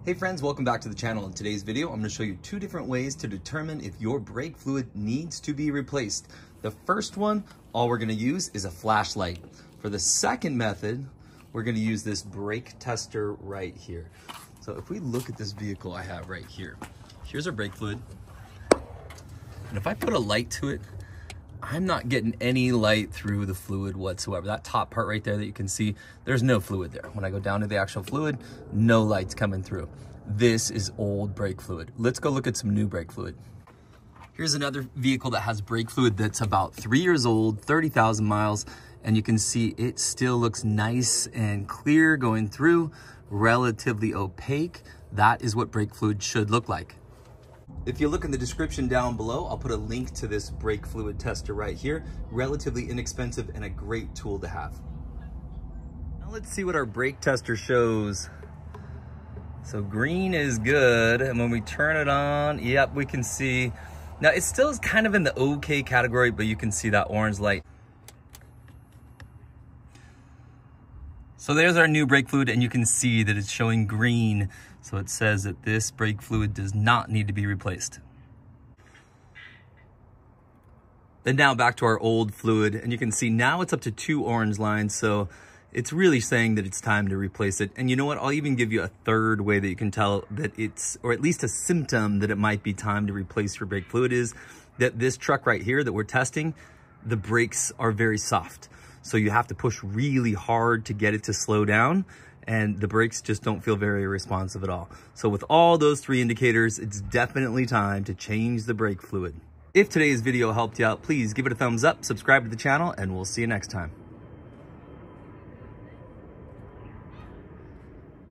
Hey friends, welcome back to the channel. In today's video, I'm going to show you two different ways to determine if your brake fluid needs to be replaced. The first one, all we're going to use is a flashlight. For the second method, we're going to use this brake tester right here. So if we look at this vehicle I have right here, here's our brake fluid. And if I put a light to it, I'm not getting any light through the fluid whatsoever. That top part right there that you can see, there's no fluid there. When I go down to the actual fluid, no light's coming through. This is old brake fluid. Let's go look at some new brake fluid. Here's another vehicle that has brake fluid that's about 3 years old, 30,000 miles, and you can see it still looks nice and clear going through, relatively opaque. That is what brake fluid should look like. If you look in the description down below, I'll put a link to this brake fluid tester right here. Relatively inexpensive and a great tool to have. Now let's see what our brake tester shows. So green is good, and when we turn it on, yep, we can see. Now it still is kind of in the okay category, but you can see that orange light. So there's our new brake fluid, and you can see that it's showing green. So it says that this brake fluid does not need to be replaced. Then now back to our old fluid, and you can see now it's up to 2 orange lines. So it's really saying that it's time to replace it. And you know what? I'll even give you a third way that you can tell that it's, or at least a symptom that it might be time to replace your brake fluid, is that this truck right here that we're testing, the brakes are very soft. So you have to push really hard to get it to slow down, and the brakes just don't feel very responsive at all. So with all those 3 indicators, it's definitely time to change the brake fluid. If today's video helped you out, please give it a thumbs up, subscribe to the channel, and we'll see you next time.